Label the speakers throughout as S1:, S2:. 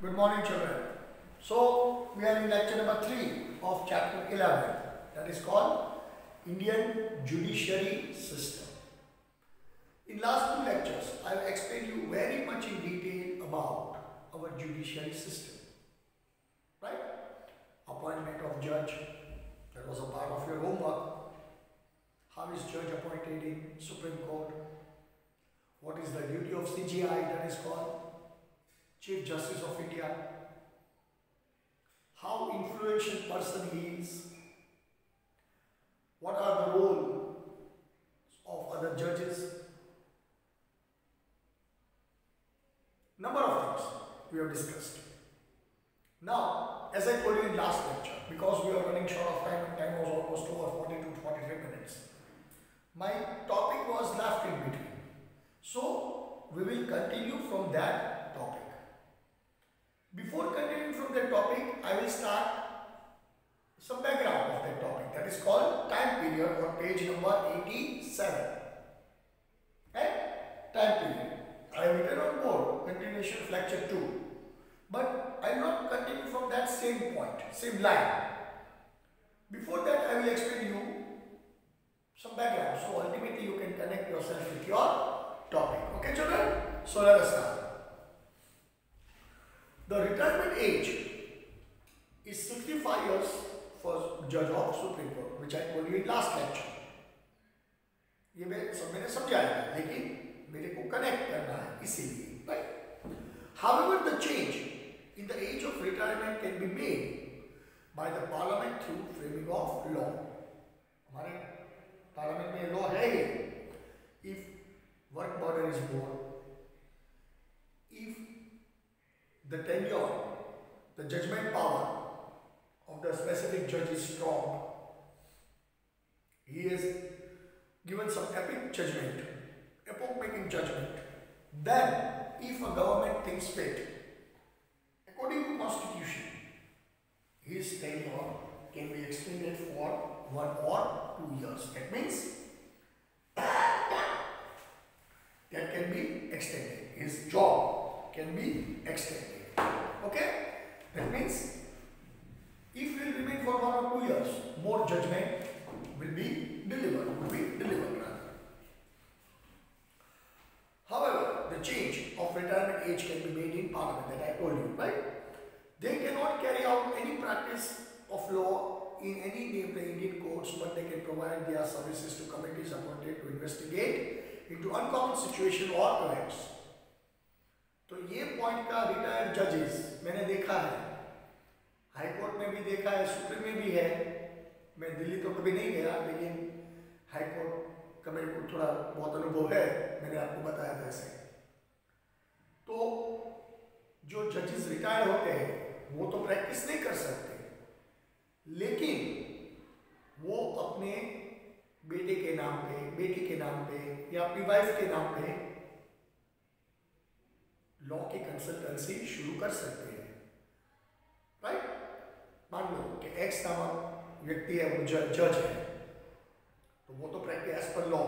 S1: Good morning, children. So, we are in lecture number 3 of chapter 11, that is called Indian Judiciary System. In last two lectures, I have explained you very much in detail about our judiciary system. Right? Appointment of judge, that was a part of your homework. How is judge appointed in Supreme Court? What is the duty of CJI, that is called Chief Justice of India? How influential person he is? What are the roles of other judges? Number of things we have discussed. Now, as I told you in last lecture, because we are running short of time and time was almost over 40 to 43 minutes, my topic was left in between. So, we will continue from that topic. Before continuing from that topic, I will start some background of that topic, that is called time period, on page number 87. Right? Time period. I have written on board continuation of lecture 2. But I will not continue from that same point, same line. Before that, I will explain you some background. So ultimately you can connect yourself with your topic. Okay, children? So let us start. The retirement age is 65 years for judge of Supreme Court, which I told you in last lecture. ये मैंने समझाया, लेकिन मेरे को connect करना है इसीलिए, right? However, the change in the age of retirement can be made by the parliament through framing of law. हमारे parliament में law है ये. If work burden is more, if the tenure, the judgment power of the specific judge is strong, he is given some epoch-making judgment, then if a government thinks fit, according to constitution, his tenure can be extended for 1 or 2 years. That means that can be extended. His job can be extended. Okay? That means if he will remain for 1 or 2 years, more judgment will be delivered. However, the change of retirement age can be made in parliament, that I told you, right? They cannot carry out any practice of law in any name the Indian courts, but they can provide their services to committees appointed to investigate into uncommon situation or events. तो ये point का retired जजेस मैंने देखा है, high court में भी देखा है, सुप्रीम में भी है. मैं दिल्ली तो कभी नहीं गया, लेकिन हाई कोर्ट का मेरे को थोड़ा बहुत अनुभव है, मैंने आपको बताया था ऐसे. तो जो जजेस रिटायर होते हैं वो तो प्रैक्टिस नहीं कर सकते, लेकिन वो अपने बेटे के नाम पे, बेटी के नाम पे या अपनी वाइफ के नाम पे लॉ की कंसल्टेंसी शुरू कर सकते हैं. राइट? मान लो कि एक्स नामक व्यक्ति है, वो जज है, तो वो तो प्रैक्टिस एज पर लॉ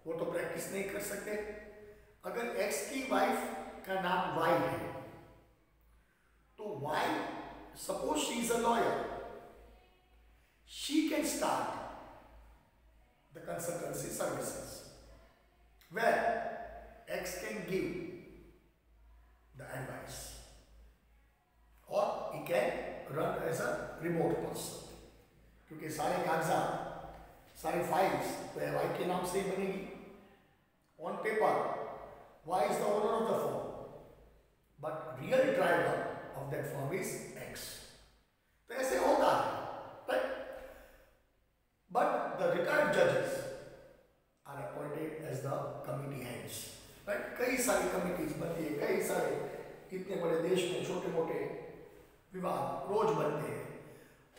S1: वो तो प्रैक्टिस नहीं कर सकते. अगर एक्स की वाइफ का नाम वाई है, तो Y, suppose she is a lawyer, she can start the consultancy services where X can give the advice or he can run as a remote person, क्योंकि सारे कागजात, सारी फाइल्स तो वाई के नाम से ही बनेगी. On paper Y is the owner of the firm, but real driver of that firm is X. तो ऐसे होता है, राइट? बट द रिटायर्ड जजेस are appointed as the committee heads. Right? कई सारी कमिटीज बनती है, कई सारे, इतने बड़े देश में छोटे मोटे विवाद रोज बनते हैं,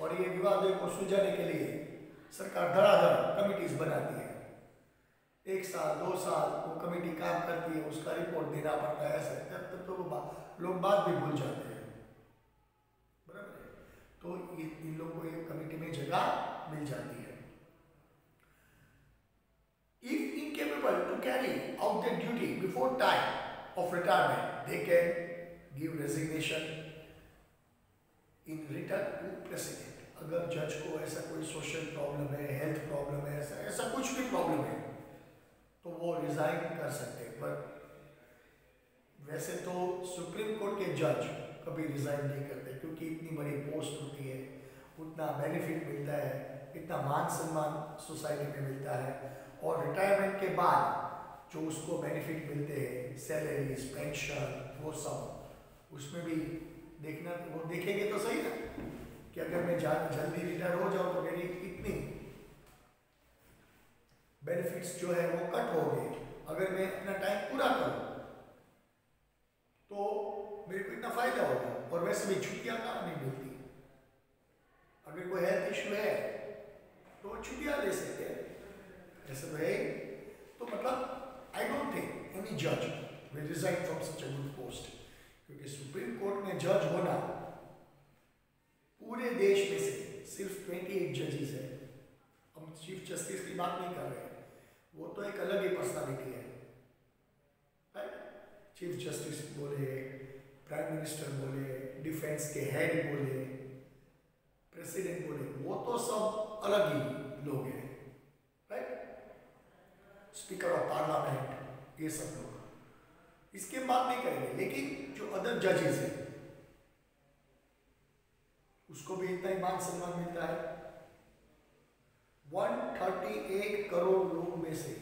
S1: और ये विवादों को सुलझाने के लिए सरकार धड़ाधड़ कमिटीज बनाती है. 1 साल 2 साल वो कमेटी काम करती है, उसका रिपोर्ट देना पड़ता है. ऐसे तब तो लोग बात भी भूल जाते हैं. बराबर है? तो इन लोगों को एक कमेटी में जगह मिल जाती है. If incapable to carry out their duty before time of retirement, they can give resignation in return to president. अगर जज को ऐसा कोई सोशल प्रॉब्लम है, हेल्थ प्रॉब्लम है, ऐसा कुछ भी प्रॉब्लम है तो वो रिजाइन कर सकते हैं। पर वैसे तो सुप्रीम कोर्ट के जज कभी रिजाइन नहीं करते, क्योंकि इतनी बड़ी पोस्ट होती है, उतना बेनिफिट मिलता है, इतना मान सम्मान सोसाइटी में मिलता है, और रिटायरमेंट के बाद जो उसको बेनिफिट मिलते हैं, सैलरीज, पेंशन, वो सब उसमें भी देखना, वो देखेंगे तो सही ना कि अगर मैं जल्दी रिटायर हो जाऊँ तो मेरी इतनी बेनिफिट्स जो है वो कट हो गए, अगर मैं अपना टाइम पूरा करूँ तो मेरे को इतना फायदा होगा। और वैसे भी छुट्टियां कहाँ नहीं मिलती, अगर कोई हेल्थ इशू है तो छुट्टियां ले सकते हैं, ऐसे तो है। तो मतलब आई डोंट थिंक एनी जज will resign from such a good post, क्योंकि सुप्रीम कोर्ट में जज होना पूरे देश में से सिर्फ 28 जजेस है। हम चीफ जस्टिस की बात नहीं कर रहे हैं, वो तो एक अलग ही पर्सनालिटी है। चीफ जस्टिस बोले, प्राइम मिनिस्टर बोले, डिफेंस के हेड बोले, प्रेसिडेंट बोले, वो तो सब अलग ही लोग हैं, राइट। स्पीकर ऑफ पार्लियामेंट, ये सब लोग, इसकी बात नहीं करेंगे। लेकिन जो अदर जजेस हैं उसको भी इतना ही मान सम्मान मिलता है। 138 करोड़ लोग में से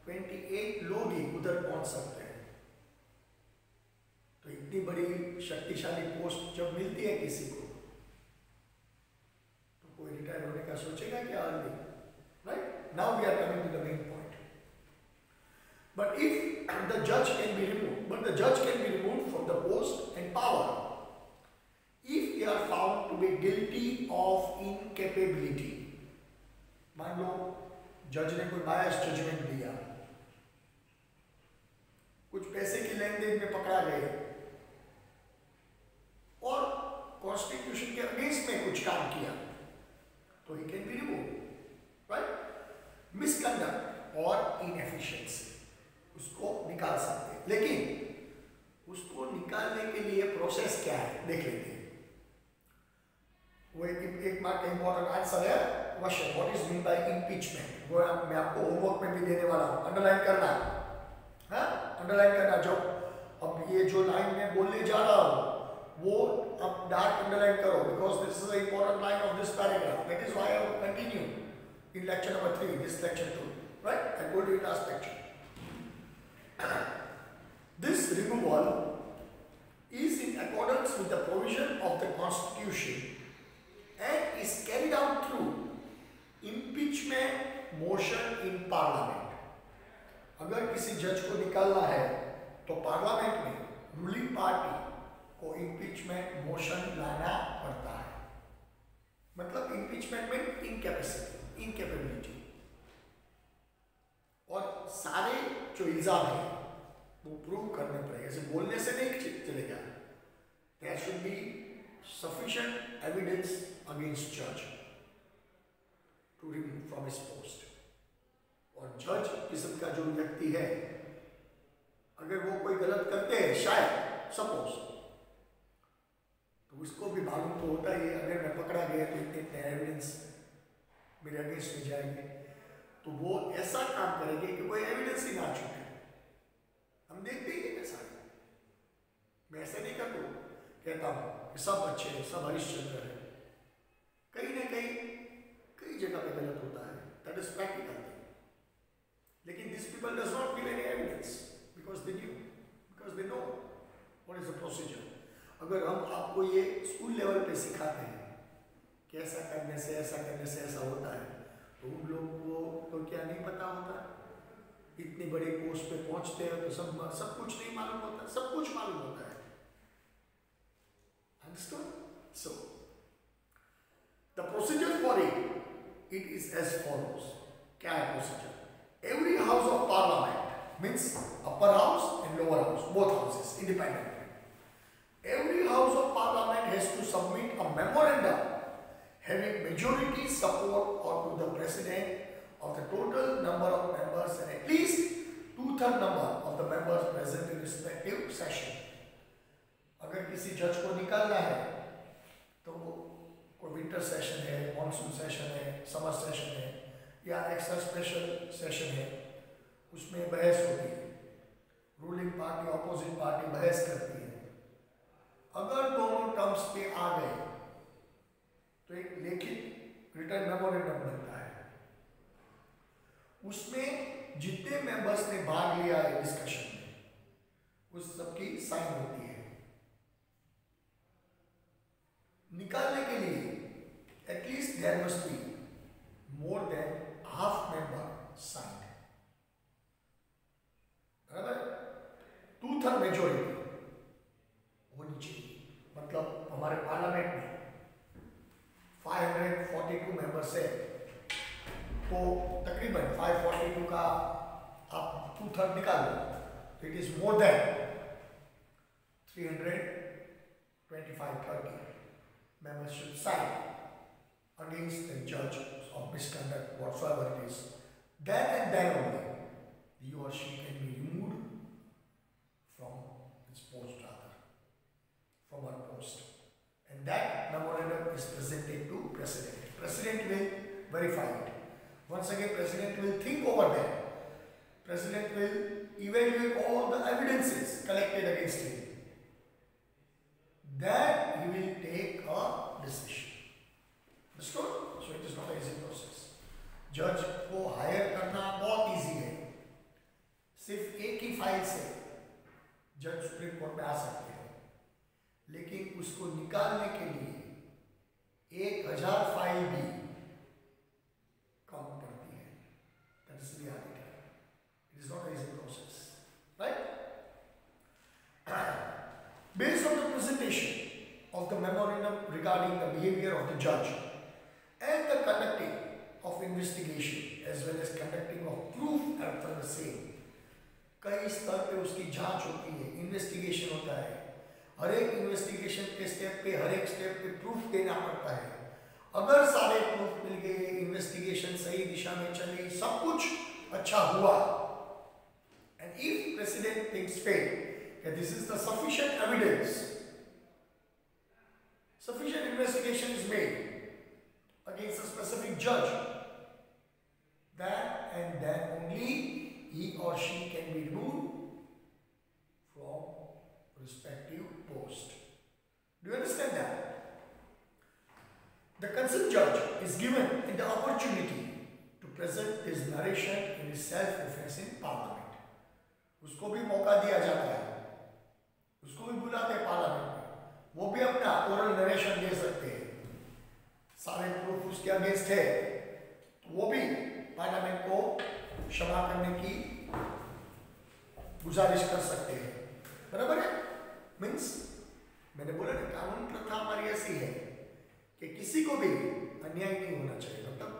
S1: 28 लोग ही उधर पहुंच सकते हैं। तो इतनी बड़ी शक्तिशाली पोस्ट जब मिलती है किसी को तो कोई रिटायर होने का सोचेगा क्या early, right. Now we are coming to the main point. But if the जज can be removed from the post and power if they are found to be guilty of incapability। मान लो जज ने कोई बायस judgement दिया, कुछ पैसे की लेन then में पकड़ा गए और कॉन्स्टिट्यूशन के अगेंस्ट में कुछ काम किया, तो he can be removed, right. Misconduct और इनएफिशिएंसी, उसको निकाल सकते हैं। लेकिन उसको निकालने के लिए प्रोसेस क्या है देख लेते हैं। वो एक मार्क का इंपॉर्टेंट आंसर है question, what is mean by impeachment. वो मैं आपको होमवर्क में भी देने वाला हूँ, अंडरलाइन करना, हाँ अंडरलाइन करना। जो अब ये जो लाइन में बोलने जा रहा हूँ वो अब डार्क अंडरलाइन करो, because this is an important line of this paragraph. That is why I will continue in lecture number 3, this lecture 2, right? I told you in last lecture. This removal is in accordance with the provision of the Constitution and is carried out through impeachment motion in Parliament. अगर किसी जज को निकालना है तो parliament में ruling party को impeachment motion लाना पड़ता है। मतलब इम्पीचमेंट में इनकैपेसिटी, इनकैपेबिलिटी, और सारे जो इल्जाम है वो प्रूव करने पड़ेगा, ऐसे बोलने से नहीं चलेगा। There should be sufficient evidence against judge to remove from his post। और जज किस्म का जो व्यक्ति है, अगर वो कोई गलत करते हैं शायद सपोज, तो उसको भी मालूम तो होता ही है, अगर मैं पकड़ा गया तो इतने एविडेंस मेरे अगेंस्ट में जाएंगे, तो वो ऐसा काम करेंगे कि कोई एविडेंस ही ना छूटे। हम देखते ही है सारे, मैं ऐसा नहीं कर दूँ कहता हूँ कि सब अच्छे हैं, सब हरिश्चंद्र है, कहीं ना कई जगह पे गलत होता है, दैट इज प्रैक्टिकल थिंग। लेकिन this people does not give any evidence because they know what is the procedure. अगर हम आपको ये स्कूल लेवल पे सिखाते हैं कि ऐसा करने से ऐसा होता है, तो उन लोगों को तो क्या नहीं पता होता, इतनी बड़ी पोस्ट पे पहुंचते हैं तो सब कुछ नहीं मालूम होता, सब कुछ मालूम होता है। Understood? So, the procedure for it is as follows. क्या है procedure? Every house of parliament means upper house and lower house, both houses independently. Every house of parliament has to submit a memorandum having majority support or to the president of the total number of members and at least 2/3 number of the members present in respective session. किसी जज को निकालना है तो कोई winter session है, monsoon session है, summer session है या एक्स्ट्रा स्पेशल सेशन है, उसमें बहस होती है। रूलिंग पार्टी ऑपोजिट पार्टी बहस करती है। अगर दोनों टर्म्स पे आ गए तो एक लिखित रिटर्न मेमोरेंडम बनता है। उसमें जितने मेंबर्स ने भाग लिया है डिस्कशन में, उस सबकी साइन होती है। निकालने के लिए at least there must be more than half member sign, बराबर? 2/3 मेजोरिटी होनी चाहिए। मतलब हमारे पार्लियामेंट में 542 मेंबर्स है, तो तकरीबन 542 का आप 2/3 निकाल लो, तो it is more than 325-30 members should sign against the judge of misconduct whatsoever it is. Then and then only he or she can be removed from his post, rather from her post, and that memorandum is presented to President. President will verify it. Once again, President will think over that. President will evaluate all the evidences collected against him. Then he will take a decision. Understood? So it is not an easy process. जज को higher करना बहुत easy है। सिर्फ एक ही file से जज supreme court में आ सकते हैं, लेकिन उसको निकालने के लिए 1000 फाइल भी कम पड़ती है। That is reality. It is not an easy process, right? Based on the presentation of the memorandum regarding the behavior of the judge and the conducting of investigation as well as conducting of proof after the same, कई स्तर पे उसकी जांच होती है, investigation होता है। हर एक इन्वेस्टिगेशन के स्टेप पे, हर एक स्टेप पे प्रूफ देना पड़ता है। अगर सारे प्रूफ मिल गए, इन्वेस्टिगेशन सही दिशा में चली, सब कुछ अच्छा हुआ, and if president thinks fit that this is the sufficient evidence, sufficient investigation is made against a specific judge, that and then only he or she can be removed from respective post. Do you understand that? The concerned judge is given the opportunity to present his narration in his self-defense in parliament. उसको भी मौका दिया जाता है, उसको भी बुलाते हैं पार्लियामेंट में, वो भी अपना ओरल नरेशन दे सकते हैं। सारे प्रूफ उसके अगेंस्ट है, तो वो भी पार्लियामेंट को क्षमा करने की गुजारिश कर सकते हैं। बराबर है? मीन्स मैंने बोला ना, कानून प्रथा हमारी ऐसी है कि किसी को भी अन्याय नहीं होना चाहिए। मतलब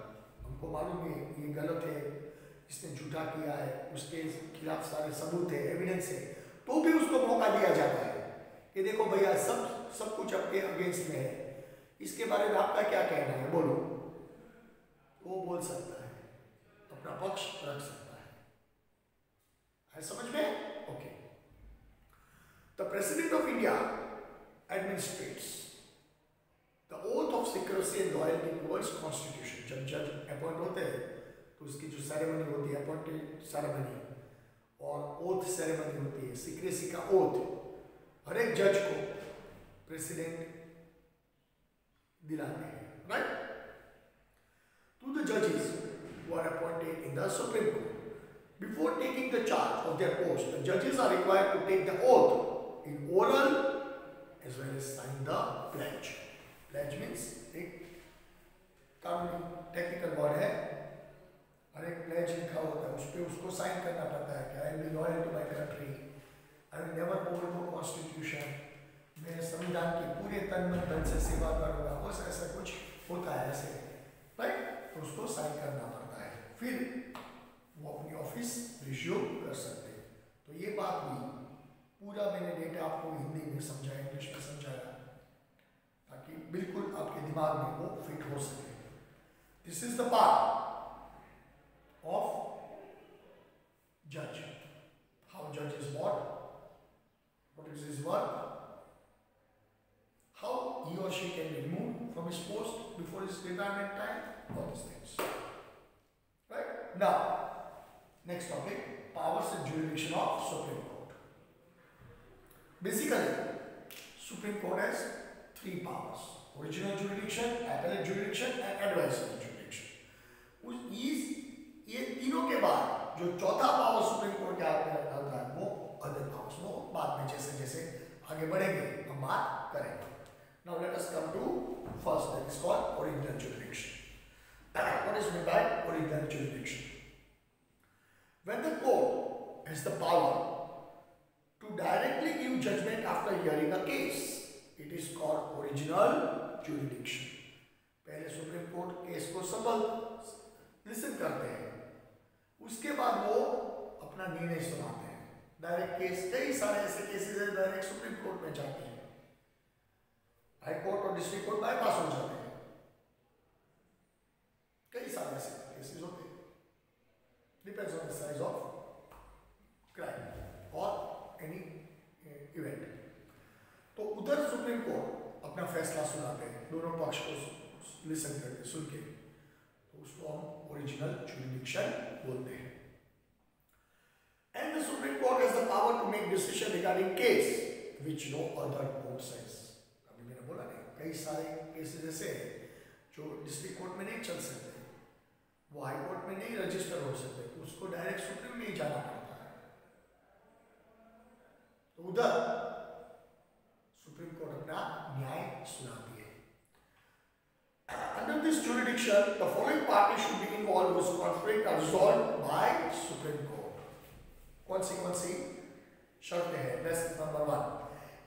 S1: हमको मालूम है ये गलत है, इसने झूठा किया है, उसके खिलाफ सारे सबूत है, एविडेंस है, तो भी उसको मौका दिया जाता है कि देखो भैया सब कुछ आपके अगेंस्ट में है, इसके बारे में आपका क्या कहना है, बोलो। वो बोल सकता है, अपना पक्ष रख सकता है समझ में? Okay. The president of India administrates the oath of secrecy and loyalty towards constitution. जब जज अपॉइंट होते हैं तो उसकी जो सेरेमनी होती है, अपॉइंटेड सेरेमनी और ओथ सेरेमनी होती है, सीक्रेसी का ओथ हर एक जज को प्रेसिडेंट दिलाते हैं, राइट? टू द जजेस who are appointed in the supreme court before taking the charge of their post, the जजेस are required to take the oath in oral as well as sign the pledge. Pledge means एक कानूनी technical word है, हर एक pledge लिखा होता है, उस पर उसको साइन करना पड़ता है कि I will be loyal to my country, I will never overgo constitution, मैं संविधान की पूरे तन मन धन से सेवा करूंगा, बस ऐसा कुछ होता है ऐसे, राइट? तो उसको साइन करना पड़ता है, फिर वो अपनी ऑफिस रिज्यूम कर सकते हैं। तो ये बात हुई, पूरा मैंने डेटा आपको हिंदी में समझाया, इंग्लिश में समझाया, ताकि बिल्कुल आपके दिमाग में वो फिट हो सके। This is the part of judge, how judge is what is his work, or she can be removed from his post before his retirement time, all these things. Right? Now, next topic, powers and jurisdiction of Supreme Court. Basically, Supreme Court has three powers: original jurisdiction, appellate jurisdiction and advisory jurisdiction. ये तीनों के बाद जो चौथा power supreme court के हाथ में होता है वो अदर पावर्स, वो बाद में जैसे जैसे आगे बढ़ेंगे हम बात करेंगे. Now let us come to first, that is called original jurisdiction. What is meant by original jurisdiction? When the court has the power to directly give judgment after hearing a case, it is called original jurisdiction. पहले supreme court case को संभल listen करते हैं, उसके बाद वो अपना निर्णय सुनाते हैं. डायरेक्ट केस, कई सारे ऐसे केसेस हैं डायरेक्ट सुप्रीम कोर्ट में जाते हैं, हाई कोर्ट और डिस्ट्रिक्ट कोर्ट बाईपास हो जाते हैं. कई सारे ऐसे केसेस होते हैं, depends on the size of crime और एनी इवेंट. तो उधर सुप्रीम कोर्ट अपना फैसला सुनाते हैं, दोनों पक्ष को लिसन करके सुन के, तो उसको हम ओरिजिनल जुरिडिक्शन बोलते हैं. And the Supreme Court has the power to make decision regarding case which no other court says. अभी मैंने बोला नहीं, कई सारे केसेस ऐसे हैं जो डिस्ट्रिक्ट कोर्ट में नहीं चल सकते, वो हाई कोर्ट में नहीं रजिस्टर हो सकते, तो उसको डायरेक्ट सुप्रीम में ही जाना पड़ता है. तो उधर सुप्रीम कोर्ट अपना न्याय सुनाती है. Under this jurisdiction, the following parties should be involved whose conflict are resolved by Supreme Court. कौन सी शर्तें हैं? That's number 1.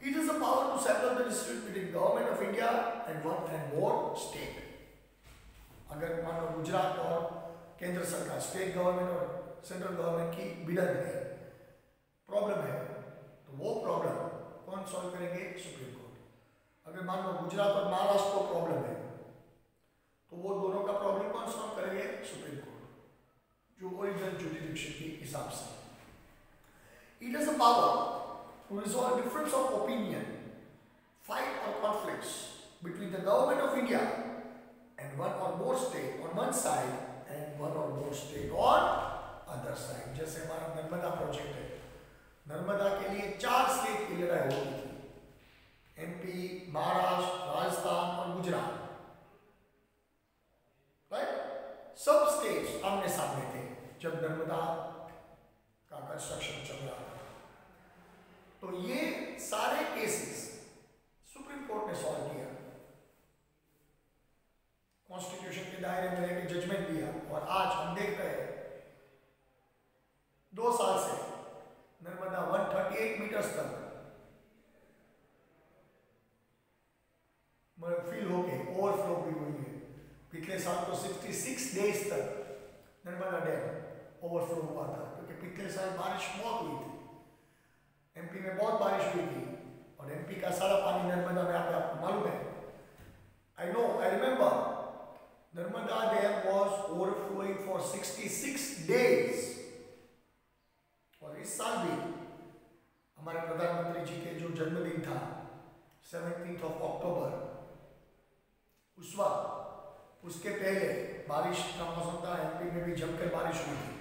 S1: It is a power to settle the dispute between government of India and one and more state. अगर मान लो गुजरात और केंद्र सरकार, state government और central government की भिड़ंत है, प्रॉब्लम है, तो वो प्रॉब्लम कौन सॉल्व करेंगे? Supreme court. अगर मान लो गुजरात और महाराष्ट्र को प्रॉब्लम है, तो वो दोनों का प्रॉब्लम कौन सॉल्व करेंगे? सुप्रीम कोर्ट, जो ओरिजिनल जुरिडिक्शन के हिसाब से. It has a power to resolve difference of opinion, fight or conflicts between the government of India and one or more state on one side and one or more state on other side. जैसे हमारा Narmada project है, नर्मदा के लिए 4 state की लड़ाई होती थी, MP, Maharashtra, Rajasthan और गुजरात. राइट, सब स्टेट्स आमने सामने थे जब नर्मदा का कंस्ट्रक्शन चल रहा था. तो ये सारे केसेस सुप्रीम कोर्ट ने सॉल्व किया, कॉन्स्टिट्यूशन के दायरे में रहकर जजमेंट दिया. और आज हम देख रहे हैं 2 साल से नर्मदा 138 मीटर्स तक फिल होके ओवरफ्लो भी हुई है. पिछले साल तो 66 डेज तक नर्मदा डैम ओवरफ्लो हुआ था, क्योंकि पिछले साल बारिश बहुत हुई थी, एमपी में बहुत बारिश हुई थी, और एमपी का सारा पानी नर्मदा में आता है, आपको मालूम है. I know, I remember Narmada dam was overflowing for 66 days. और इस साल भी हमारे प्रधानमंत्री जी के जो जन्मदिन था 17 अक्टूबर, उस वक्त उसके पहले बारिश का मौसम था, एमपी में भी जमकर बारिश हुई थी.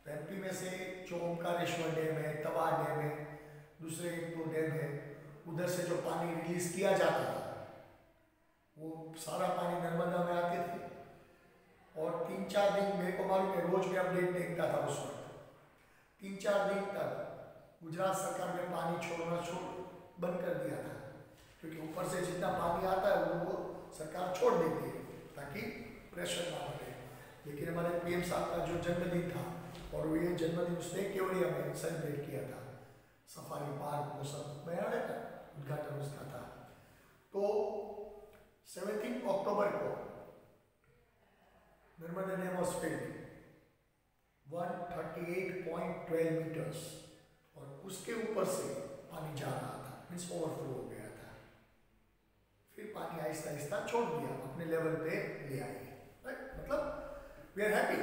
S1: तो एमपी में से जो ओमकारेश्वर डैम है, तवा डैम है, दूसरे 1-2 डैम है, उधर से जो पानी रिलीज किया जाता था वो सारा पानी नर्मदा में आते थे. और 3-4 दिन, मेरे को मालूम है, रोज में अपडेट देखता था उस वक्त, 3-4 दिन तक गुजरात सरकार ने पानी छोड़ना बंद कर दिया था, क्योंकि ऊपर से जितना पानी आता है वो सरकार छोड़ देती है ताकि प्रेशर ना बढ़े. लेकिन हमारे पीएम साहब का जो जन्मदिन था, और वो ये जन्मदिन उसने केवड़िया में सेलिब्रेट किया था, सफारी पार्क वो सब में याद है, उद्घाटन उसका था. तो 17 अक्टूबर को Narmada dam was filled 138.12 metres, और उसके ऊपर से पानी जा रहा था, मीन्स ओवरफ्लो हो गया था. फिर पानी आहिस्ता आहिस्ता छोड़ दिया, अपने लेवल पे ले आए. मतलब वी आर हैप्पी.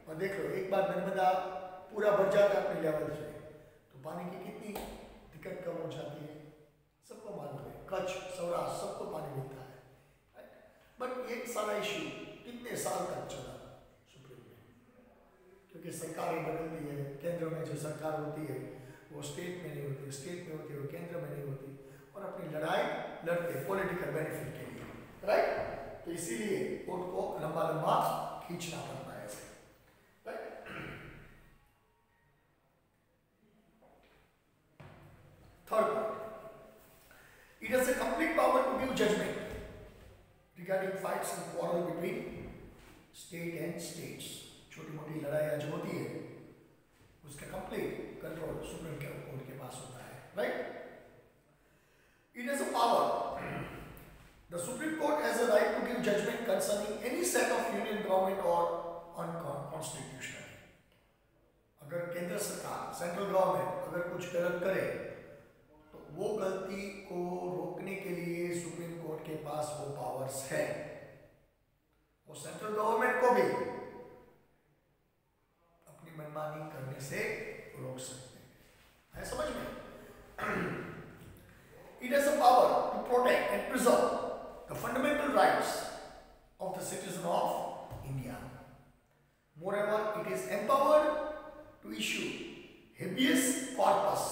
S1: और देख लो, एक बार नर्मदा पूरा भर जाता है अपने लेवल से, तो पानी की कितनी दिक्कत कम हो जाती है, सबको मालूम है. कच्छ, सौराष्ट्र सबको पानी मिलता है। बट ये सारा इश्यू कितने साल तक चला सुप्रीम में, क्योंकि सरकारें बदलती है, केंद्र में जो सरकार होती है वो स्टेट में नहीं होती, स्टेट में होती है वो केंद्र में नहीं होती, और अपनी लड़ाई लड़ते पॉलिटिकल बेनिफिट के लिए, राइट। तो इसीलिए कोर्ट को लंबा लंबा खींचना पड़ता है ऐसे, right. Third point, it has a complete power to give judgment regarding fights and quarrel between state and states। छोटी मोटी लड़ाइयाँ जो होती है उसका कंप्लीट कंट्रोल सुप्रीम कोर्ट के पास होता है, right. It has a power, the Supreme Court has a right to give judgment concerning any set of union government or unconstitutional। अगर केंद्र सरकार, सेंट्रल गवर्नमेंट अगर कुछ गलत करे तो वो गलती को रोकने के लिए सुप्रीम कोर्ट के पास वो पावर्स है। वो सेंट्रल गवर्नमेंट को भी अपनी मनमानी करने से रोक सकते हैं, है समझ में। It has a power to protect and preserve the fundamental rights of the citizen of India। Moreover, it is empowered to issue habeas corpus।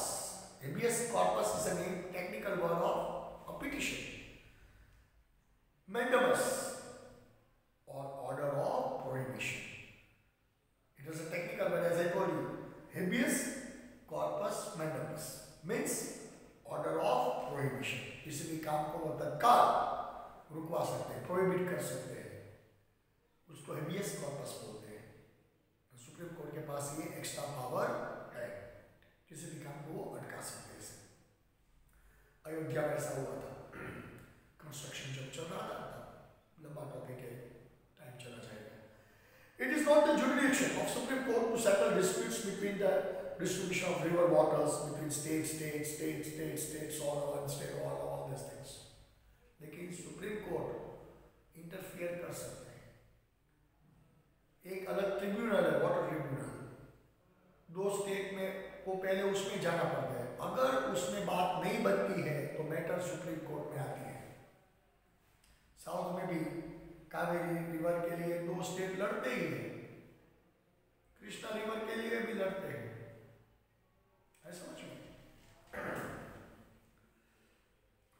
S1: Habeas corpus is a technical word of a petition, mandamus or order of prohibition। It is a technical word, as I told you। Habeas corpus mandamus means order of prohibition। किसी भी काम को तत्काल रुकवा सकते हैं, prohibit कर सकते हैं, उसको हेबियस कॉर्पस बोलते हैं। तो सुप्रीम कोर्ट के पास ये एक्स्ट्रा पावर है, किसी भी काम को वो अटका सकते हैं। अयोध्या में ऐसा हुआ था, कंस्ट्रक्शन जब चल रहा था, लंबा टॉपिक है, टाइम चला जाएगा। It is not the jurisdiction of Supreme Court to settle disputes between the distribution of river waters between states, all these things। लेकिन सुप्रीम कोर्ट इंटरफियर कर सकते हैं। एक अलग ट्रिब्यूनल है, वाटर ट्रिब्यूनल, दो स्टेट में को पहले उसमें जाना पड़ता है, अगर उसमें बात नहीं बनती है तो मैटर सुप्रीम कोर्ट में आती है। साउथ में भी कावेरी रिवर के लिए दो स्टेट लड़ते ही हैं, कृष्णा रिवर के लिए भी लड़ते हैं, समझ में।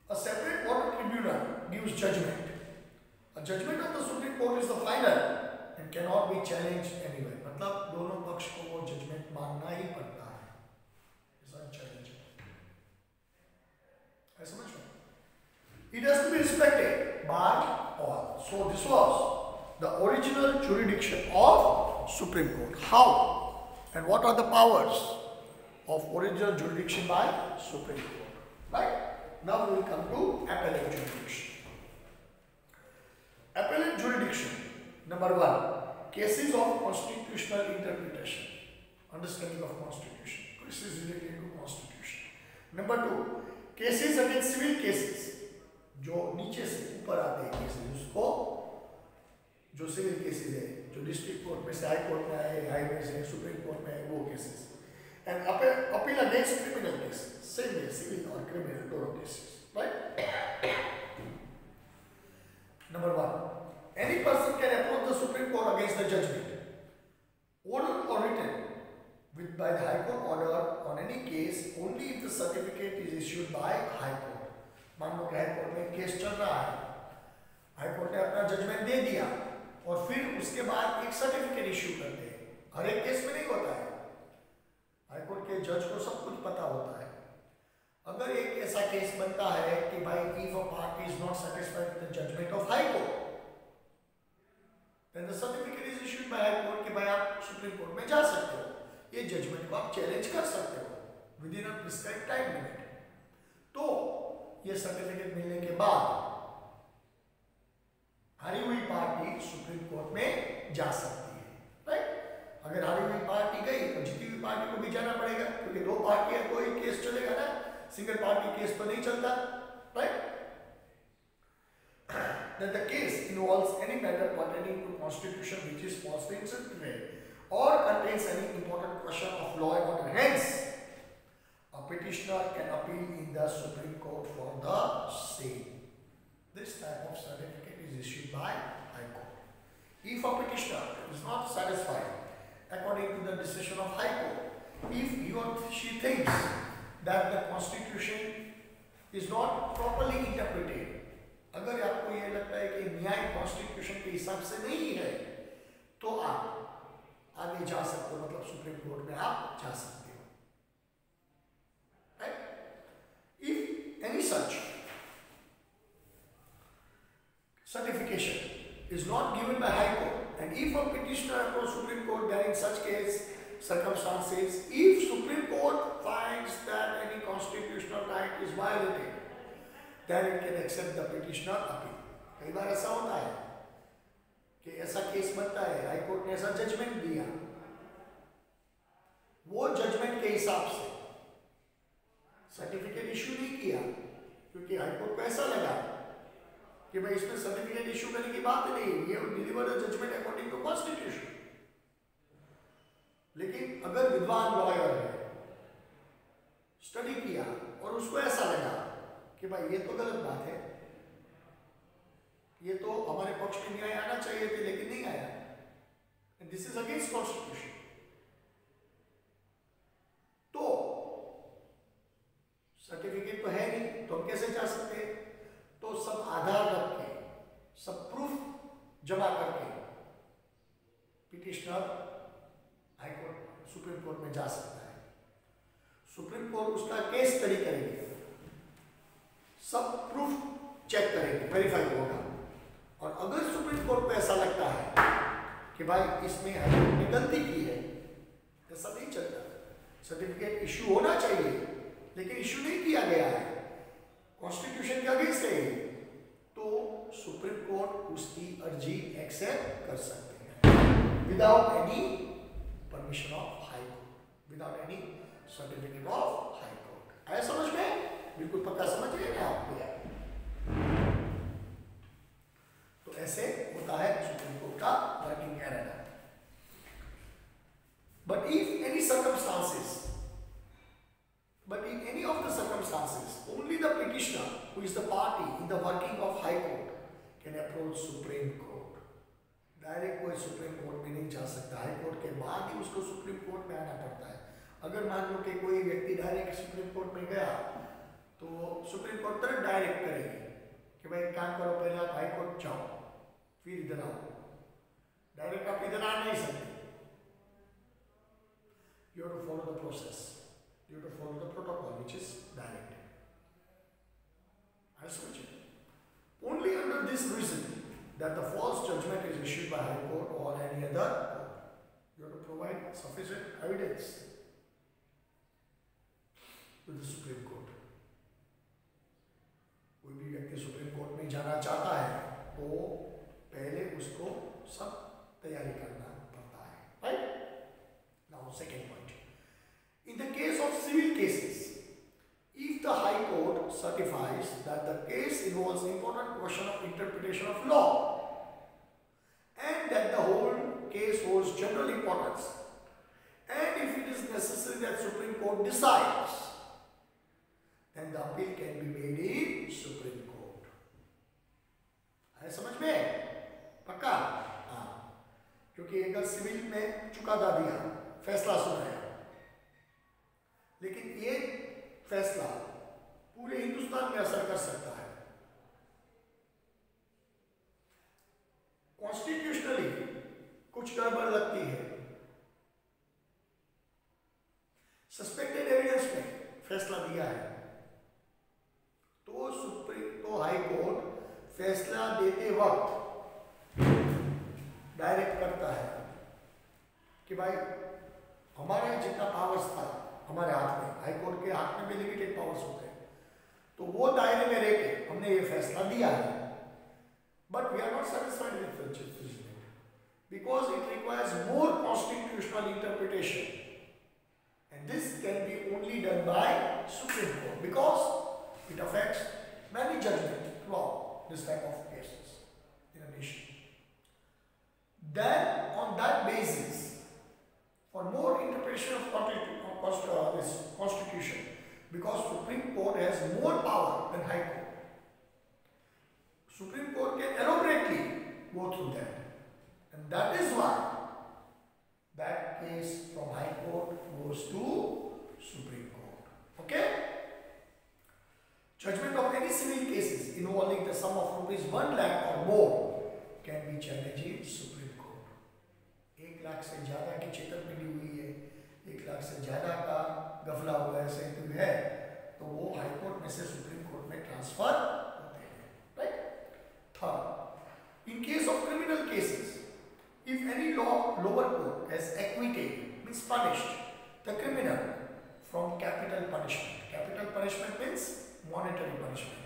S1: A separate water tribunal gives judgment। A judgment of the Supreme Court is the final and cannot be challenged anywhere। मतलब दोनों पक्ष को वो जजमेंट मानना ही पड़ता है, ऐसा चैलेंज है, समझ में। It has to be respected by all। So this was the original jurisdiction of Supreme Court। How and what are the powers of original jurisdiction by Supreme Court, right? Now we will come to appellate jurisdiction। Appellate jurisdiction, number 1, cases of constitutional interpretation, understanding of constitution, cases related to constitution। Number 2, cases against civil cases, जो नीचे से ऊपर आते हैं cases, उसको जो civil cases है, जो डिस्ट्रिक्ट कोर्ट में से हाई कोर्ट में आए, हाई में से सुप्रीम कोर्ट में आए, वो cases. And appeal against criminal cases, same way, civil or criminal, दोनों cases, right? Number 1, any person can approach the Supreme Court against the judgment, oral or written, with by the High Court order on any case only if the certificate is issued by High Court। मान लो कि high court में case चल रहा है, high court ने अपना judgement दे दिया और फिर उसके बाद एक सर्टिफिकेट इश्यू करते हैं। हर एक केस में नहीं होता है, हाई कोर्ट के जज को सब कुछ पता होता है। अगर एक ऐसा केस बनता है कि भाई if a party is not satisfied with the judgment of high court, then the certificate is issued by high court कि भाई आप सुप्रीम कोर्ट में जा सकते हो, ये जजमेंट को आप चैलेंज कर सकते हो with in a prescribed time limit. तो ये सर्टिफिकेट मिलने के बाद हारी हुई पार्टी सुप्रीम कोर्ट में जा सकती है, राइट। अगर हारी हुई पार्टी गई तो जीती हुई पार्टी को भी जाना पड़ेगा, क्योंकि दो पार्टी है, कोई केस चलेगा ना, सिंगल पार्टी केस तो नहीं चलता, right. That the case involves any matter pertaining to constitution which is falsely interpreted or contains any important question of law and order. Hence, a petitioner can appeal in the Supreme Court for the type of certificate is issued by High Court. If a petitioner is not satisfied according to the decision of High Court, if he or she thinks that the Constitution is not properly interpreted, अगर आपको ये लगता है कि न्याय constitution के हिसाब से नहीं है, तो आप आगे जा सकते हो, मतलब सुप्रीम कोर्ट में आप जा सकते हो. Right? If any such certification is not given by High Court, and if a petitioner approaches Supreme Court, then in such case circumstances, if Supreme Court finds that any constitutional right is violated, then it can accept the petitioner appeal. कई बार ऐसा होता है कि ऐसा case बनता है, high court ने ऐसा जजमेंट दिया, वो जजमेंट के हिसाब से सर्टिफिकेट इशू नहीं किया, क्योंकि हाई कोर्ट को ऐसा लगा कि भाई इसमें सर्टिफिकेट इशू करने की बात नहीं, ये deliver the judgment according to constitution. लेकिन अगर विद्वान लॉयर है, स्टडी किया और उसको ऐसा लगा कि भाई ये तो गलत बात है, ये तो हमारे पक्ष में न्याय आना चाहिए थे लेकिन नहीं आया, and this is against constitution, तो सर्टिफिकेट तो है नहीं, तो हम कैसे जा सकते हैं? तो सब आधार रख के, सब प्रूफ जमा करके petitioner high court, supreme court में जा सकता है. सुप्रीम कोर्ट उसका केस स्टडी करेंगे, सब प्रूफ चेक करेंगे, वेरीफाई होगा, और अगर सुप्रीम कोर्ट को ऐसा लगता है कि भाई इसमें हाई कोर्ट ने गलती की है, ऐसा नहीं चलता, सर्टिफिकेट इशू होना चाहिए लेकिन इशू नहीं किया गया है, कॉन्स्टिट्यूशन के अगेंस्ट है, तो सुप्रीम कोर्ट उसकी अर्जी एक्सेप्ट कर सकते हैं without any permission of high court, without any certificate of high court. आया समझ में? बिल्कुल पक्का समझ गए ना आपको यार? तो ऐसे होता है सुप्रीम कोर्ट का working area. But if any circumstances, but in any of the circumstances, only the petitioner who is the party in the working of High Court can approach Supreme Court. Direct कोई supreme court में नहीं जा सकता, high court के बाद ही उसको supreme court में आना पड़ता है. अगर मान लो कि कोई व्यक्ति डायरेक्ट सुप्रीम कोर्ट में गया, तो सुप्रीम कोर्ट तुरंत डायरेक्ट करेगी कि भाई काम करो, पहले आप हाई कोर्ट जाओ फिर इधर आओ. डायरेक्ट आप इधर आ नहीं सकते. You have to follow the process. You have to follow the protocol, which is directed. I switch it. Only under this reason that the false judgment is issued by High Court or any other court, you have to provide sufficient evidence to the Supreme Court. कोई भी व्यक्ति supreme court में जाना चाहता है तो पहले उसको सब तैयारी करना पड़ता है. Right? Now, second point. In the case of civil cases, if the High Court certifies that the case involves important question of interpretation of law and that the whole case holds general importance, and if it is necessary that Supreme Court decides, then the appeal can be made in Supreme Court. है समझ में? पक्का? हाँ. क्योंकि अगर civil में चुकादा दिया, फैसला सुनाया, लेकिन ये फैसला पूरे हिंदुस्तान में असर कर सकता है. कॉन्स्टिट्यूशनली कुछ गड़बड़ लगती है, सस्पेक्टेड एविडेंस में फैसला दिया है, तो हाई कोर्ट फैसला देते वक्त डायरेक्ट करता है कि भाई हमारे जितना पावर्स था हमारे हाथ में, हाई कोर्ट के हाथ में भी लिमिटेड पावर्स होते हैं, तो वो दायरे में रह के हमने ये फैसला दिया है. But we are not satisfied with the judgment because it requires more constitutional interpretation, and this can be only done by supreme court because it affects many judgments throughout this type of cases in a nation. Then, on that basis, for more interpretation of this Constitution, because Supreme Court has more power than High Court. Supreme go through that. And that is why that case from High Court goes to Supreme Court. Okay? Judgment of any civil cases involving the sum of rupees 1 lakh or more can be challenged in Supreme Court. 1 lakh से ज्यादा की छेतरपिंडी हुई है, 1 लाख से ज्यादा का गफला हुआ है, सही है, तो वो हाई कोर्ट में से सुप्रीम कोर्ट में ट्रांसफर होते हैं. Right. Third, in case of criminal cases, if any lower court has acquitted, means punished the criminal from capital punishment. Capital punishment means monetary punishment.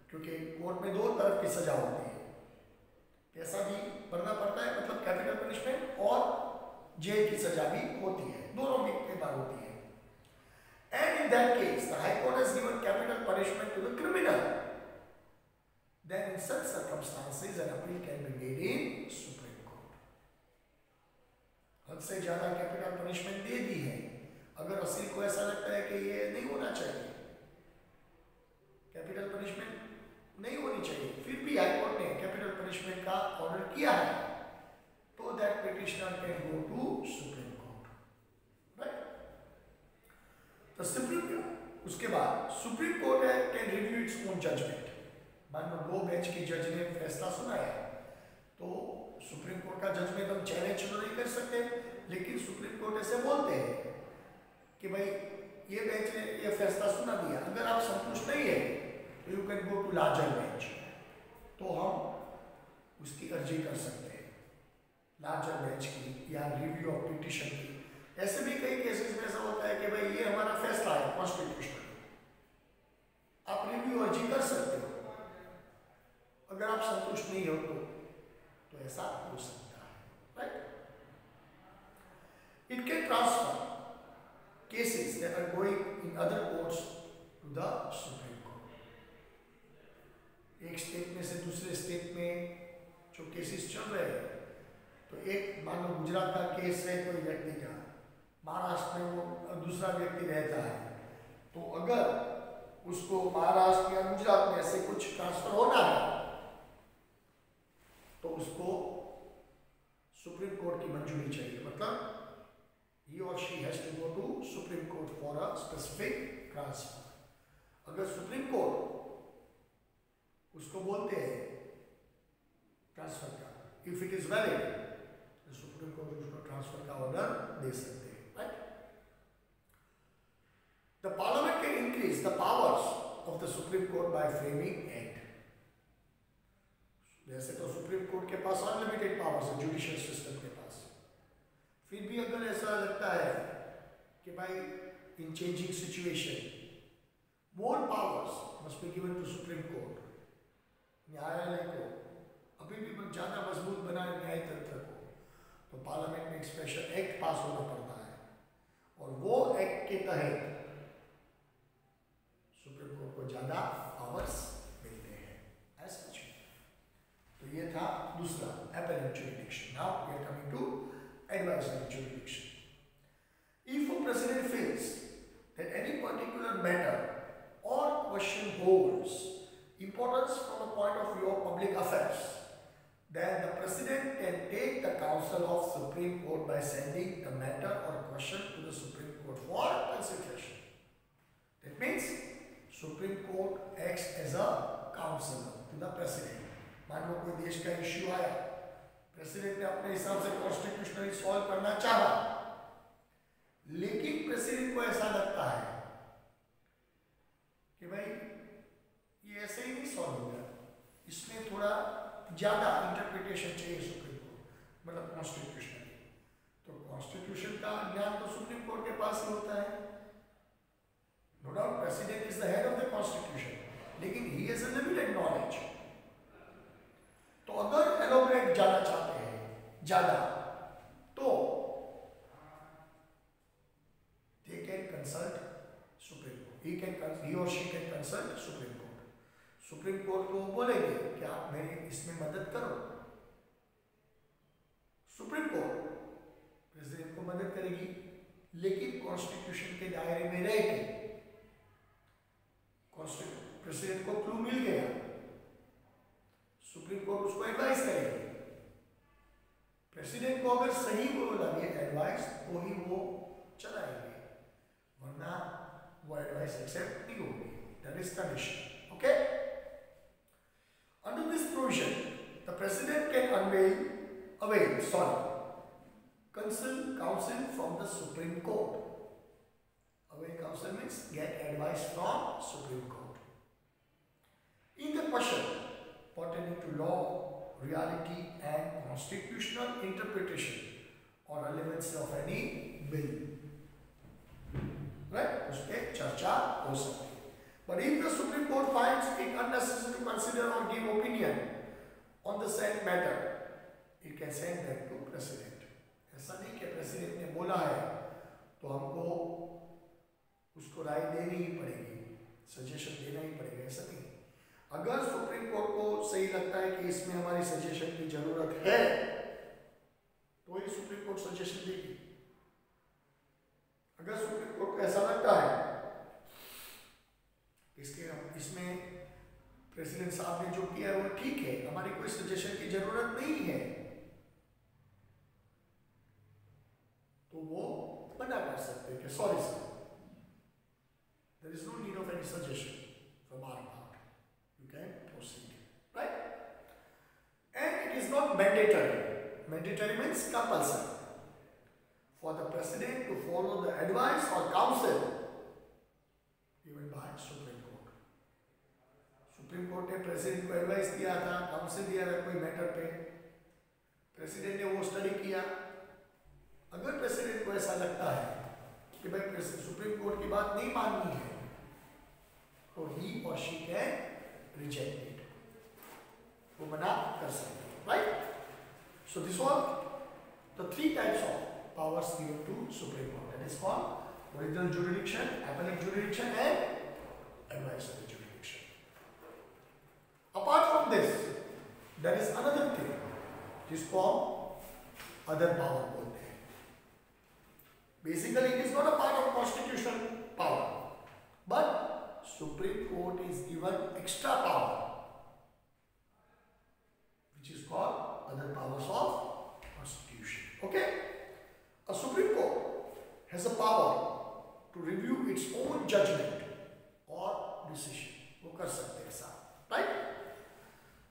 S1: क्योंकि कोर्ट में दो तरफ की सजा होती है, पैसा भी भरना पड़ता है, मतलब कैपिटल पनिशमेंट, और जेल की सजा भी होती है, दोनों भी एक बार होती है. And in that case, the High Court has given capital punishment to the criminal. Then in such circumstances, an appeal can be made in Supreme Court. हद से ज्यादा कैपिटल पनिशमेंट दे दी है, अगर वकील को ऐसा लगता है कि ये नहीं होना चाहिए, कैपिटल पनिशमेंट नहीं होनी चाहिए, फिर भी हाई कोर्ट ने कैपिटल पनिशमेंट का ऑर्डर किया है, तो that petitioner can go to supreme court. Right. तो सुप्रीम, उसके बाद supreme court can review its own judgment. मान लो 2 बेंच की जज ने फैसला सुनाया, तो सुप्रीम कोर्ट का जजमेंट हम चैलेंज तो नहीं कर सकते, लेकिन सुप्रीम कोर्ट ऐसे बोलते हैं कि भाई ये बेंच ने ये फैसला सुना दिया, अगर आप संतुष्ट नहीं है तो you can go to larger bench, तो हम उसकी अर्जी कर सकते हैं लार्जर बेंच की या रिव्यू ऑफ पिटिशन की. ऐसे भी कई केसेस में ऐसा होता है कि भाई ये हमारा फैसला है कॉन्स्टिट्यूशनल, आप रिव्यू अर्जी कर सकते हो, अगर आप संतुष्ट नहीं हो तो ऐसा हो सकता है. Right. It can transfer cases that are going in other courts to the Supreme Court. एक स्टेट में से दूसरे स्टेट में जो केसेस चल रहे हैं, तो एक मान लो गुजरात का केस है कोई व्यक्ति का, महाराष्ट्र में वो दूसरा व्यक्ति रहता है, तो अगर उसको महाराष्ट्र या गुजरात में ऐसे कुछ ट्रांसफर होना है, तो उसको सुप्रीम कोर्ट की मंजूरी चाहिए, मतलब he or she has to go to Supreme Court for a specific transfer. अगर सुप्रीम कोर्ट उसको बोलते हैं ट्रांसफर का, if it is valid, तो सुप्रीम कोर्ट उसको ट्रांसफर का ऑर्डर दे सकते हैं. Right. The Parliament can increase the powers of the Supreme Court by framing act. वैसे तो सुप्रीम कोर्ट के पास अनलिमिटेड पावर्स है जुडिशियल सिस्टम के पास, फिर भी अगर ऐसा लगता है कि भाई in changing situation more powers must be given to supreme court, न्यायालय को अभी भी ज़्यादा मजबूत बनाए न्याय तंत्र को, तो पार्लियामेंट में एक स्पेशल एक्ट पास होना पड़ता है, और वो एक्ट के तहत सुप्रीम कोर्ट को ज़्यादा पावर्स मिलते हैं. ऐसा तो ये था दूसरा appellate jurisdiction. Now we are coming to advisory jurisdiction. If a president feels that any particular matter or question holds importance from the point of view of public affairs, then the president can take the counsel of Supreme Court by sending the matter or question to the Supreme Court for consideration. That means Supreme Court acts as a counselor to the president. मान लो कोई देश का issue आया, president ने अपने हिसाब से constitutionally solve करना चाहा, लेकिन प्रेसिडेंट को ऐसा लगता है कि भाई ये ऐसे ही नहीं सॉल्व होगा, इसमें थोड़ा ज्यादा इंटरप्रिटेशन चाहिए सुप्रीम कोर्ट, मतलब कॉन्स्टिट्यूशनली, तो कॉन्स्टिट्यूशन का ज्ञान तो सुप्रीम कोर्ट के पास ही होता है. No doubt president is the head of the constitution, लेकिन he has a limited knowledge. तो अगर एलोबरेट जाना चाहते हैं ज्यादा, तो they can consult Supreme Court. He or she can consult Supreme Court. Supreme court को बोलेंगे कि आप मेरी इसमें मदद करो. सुप्रीम कोर्ट प्रेसिडेंट को मदद करेगी, लेकिन कॉन्स्टिट्यूशन के दायरे में रह के. प्रेसिडेंट को क्लू मिल गया, सुप्रीम सुप्रीम कोर्ट उसको एडवाइस करेगी। प्रेसिडेंट को अगर सही वो लगे एडवाइस तो ही वो चलाएंगे, वरना वो एडवाइस एक्सेप्ट नहीं होगी। That is condition. Okay, under this provision the president can avail counsel from the Supreme Court. Avail counsel means get advice from Supreme Court in the question pertaining to law, reality and constitutional interpretation or relevance of any bill. Right? उसपे चर्चा हो सकती है. But if the Supreme Court finds it unnecessary to consider or give opinion on the said matter, it can send that to President. ऐसा नहीं कि president ने बोला है तो हमको उसको राय देनी ही पड़ेगी, सजेशन देना ही पड़ेगा, ऐसा नहीं। अगर सुप्रीम कोर्ट को सही लगता है कि इसमें हमारी सजेशन की जरूरत है तो ही सुप्रीम कोर्ट सजेशन देगी। अगर सुप्रीम कोर्ट को ऐसा लगता है इसमें प्रेसिडेंट साहब ने जो किया है वो ठीक है, हमारी कोई सजेशन की जरूरत नहीं है, तो वो मना कर सकते हैं कि sorry sir, there is no need of any suggestion from our part, you can proceed, right? And it is not mandatory. Mandatory means compulsory for the president to follow the advice और council given by supreme court. Supreme court ने president को advice दिया था, council दिया था कोई matter पे, president ने वो स्टडी किया। अगर प्रेसिडेंट को ऐसा लगता है कि भाई सुप्रीम कोर्ट की बात नहीं माननी है तो ही और शी कैन रिजेक्ट इट, वो मना कर सकते हैं, right? So this was the three types of powers given to supreme court, that is called original jurisdiction, appellate jurisdiction and advisory jurisdiction. Apart from this there is another thing जिसको other power बोलते हैं। Basically, it is not a part of constitutional power, but Supreme Court is given extra power, which is called other powers of Constitution. Okay? A Supreme Court has a power to review its own judgment or decision. वो कर सकते हैं साहब, right?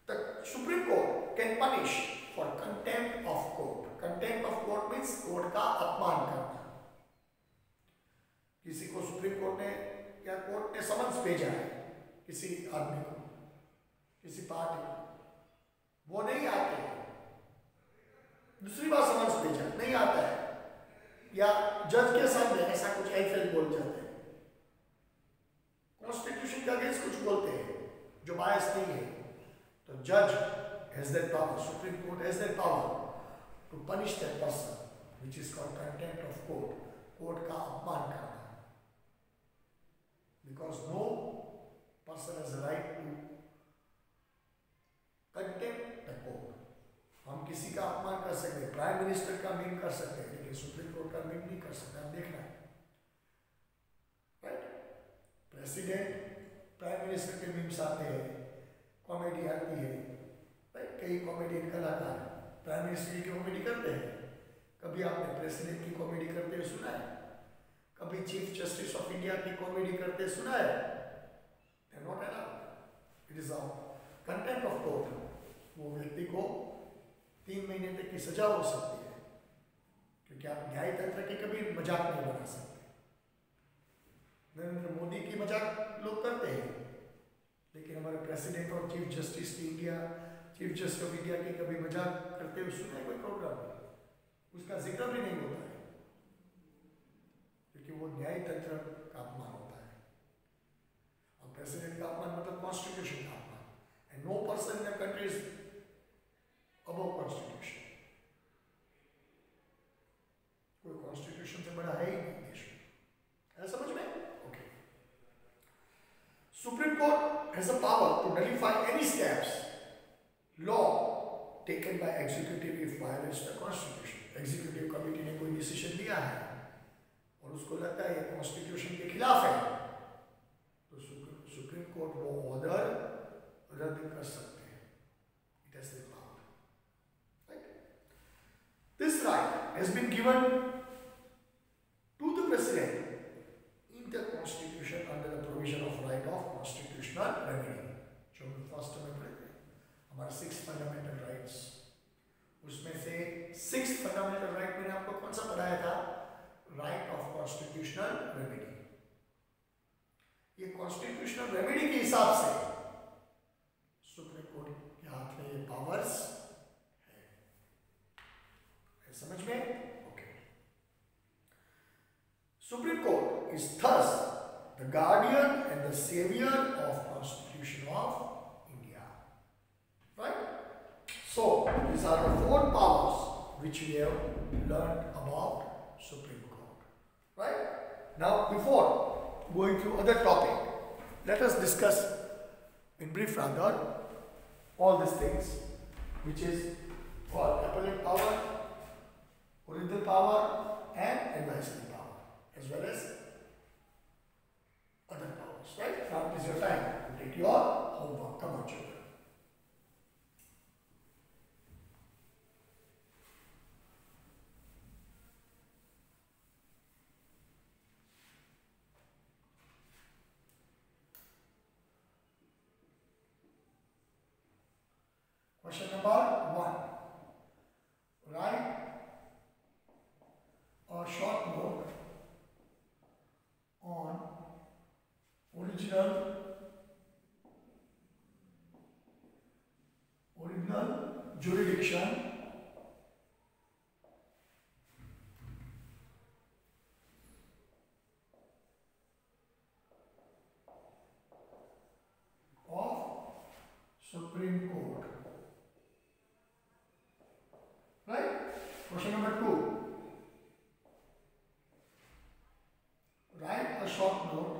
S1: The Supreme Court can punish for contempt of court. Contempt of court means court का अपमान करना। किसी को सुप्रीम कोर्ट ने या कोर्ट ने समन्स भेजा है किसी आदमी को, किसी पार्टी को, वो नहीं आते, दूसरी बार समन्स भेजा नहीं आता है, या जज के सामने ऐसा कुछ ऐसे बोल जाते हैं, कॉन्स्टिट्यूशन के अगेंस्ट कुछ बोलते हैं जो बायस नहीं है, तो जज has that power, supreme court has that power to punish that person, which is called contempt of court, court का अपमान करना। Because no person has a right to contempt the court. हम किसी का अपमान कर सकते हैं, प्राइम मिनिस्टर का मीम कर सकते हैं, लेकिन सुप्रीम कोर्ट का मीम नहीं कर सकते। आप देखना, राइट? प्रेसिडेंट प्राइम मिनिस्टर के मीम्स आते हैं, कॉमेडी आती है, राइट? कई कॉमेडियन कलाकार प्राइम मिनिस्टर की कॉमेडी करते हैं। कभी आपने प्रेसिडेंट की कॉमेडी करते हुए सुना है? कभी चीफ जस्टिस ऑफ इंडिया की कॉमेडी करते सुना है? They are not allowed. It is a contempt of court. वो व्यक्ति को 3 महीने तक की सजा हो सकती है, क्योंकि आप न्याय तंत्र के कभी मजाक नहीं बना सकते। नरेंद्र मोदी की मजाक लोग करते हैं, लेकिन हमारे प्रेसिडेंट और चीफ जस्टिस की चीफ जस्टिस ऑफ इंडिया की कभी मजाक करते हुए सुना है कोई प्रोग्राम? उसका जिक्र भी नहीं होता है, क्योंकि वो न्याय तंत्र का अपमान होता है। और प्रेसिडेंट का अपमान मतलब कॉन्स्टिट्यूशन का अपमान। And no person in the country is above constitution. कोई कॉन्स्टिट्यूशन से बड़ा है ही नहीं देश में। है समझ में? Okay. Supreme court has a power to nullify any steps law taken by executive if violates the constitution. Executive committee ने कोई डिसीजन लिया है और उसको लगता है ये कॉन्स्टिट्यूशन के खिलाफ है, तो सुप्रीम कोर्ट वो ऑर्डर रद्द कर सकते हैं। It has been given to the President in the Constitution under the provision of right of constitutional remedy. जो फर्स्ट में पढ़े थे हमारे 6 फंडामेंटल राइट्स, उसमें से 6 फंडामेंटल राइट मैंने आपको कौन सा पढ़ाया था? Right of constitutional remedy. ये कॉन्स्टिट्यूशनल रेमेडी के हिसाब से सुप्रीम कोर्ट के हाथ में ये पावर्स है। समझ में? Okay. Supreme court is thus the guardian and the saviour of constitution of India. Right? So these are the 4 powers which we have learned about Supreme Court. Right? Now, before going through other topic, let us discuss in brief rather all these things, which is called appellate power, original power, and advisory power, as well as other powers. Right? Now it is your time to take your homework. Come on, children. Question number 1. Write a short note on original jurisdiction of Supreme Court. Right? Question number 2. Write a short note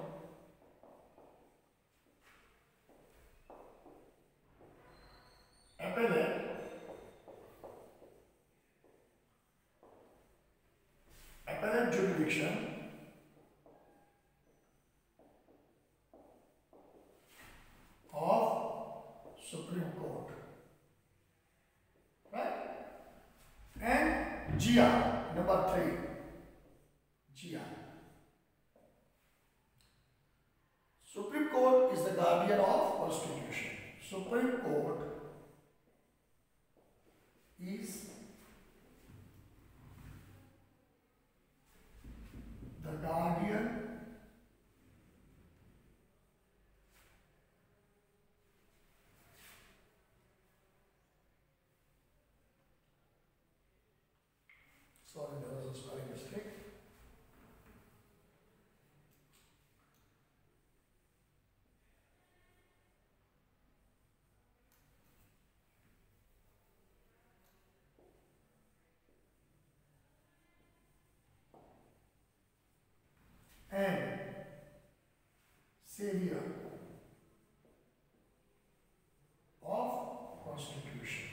S1: appellate jurisdiction of Supreme Court. Right? And GR, number 3. GR. Supreme Court is the guardian of Constitution. Supreme Court is the guardian sorry, there was a spelling mistake. And savior of Constitution.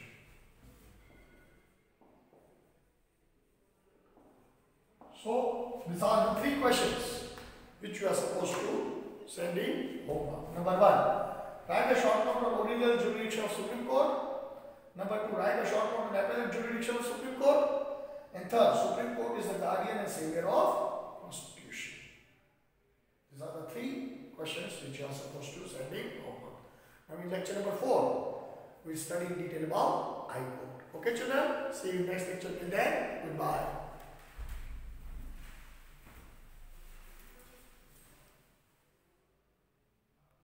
S1: So these are the 3 questions which you are supposed to send in homework. Number 1, write a short note on original jurisdiction of Supreme Court. Number 2, write a short note on appellate jurisdiction of Supreme Court. And third, Supreme Court is the guardian and savior of Constitution. These are the 3 questions which you are supposed to send in homework. Now in lecture number 4, we will study in detail about High Court. Okay children, see you next lecture. Till then, goodbye.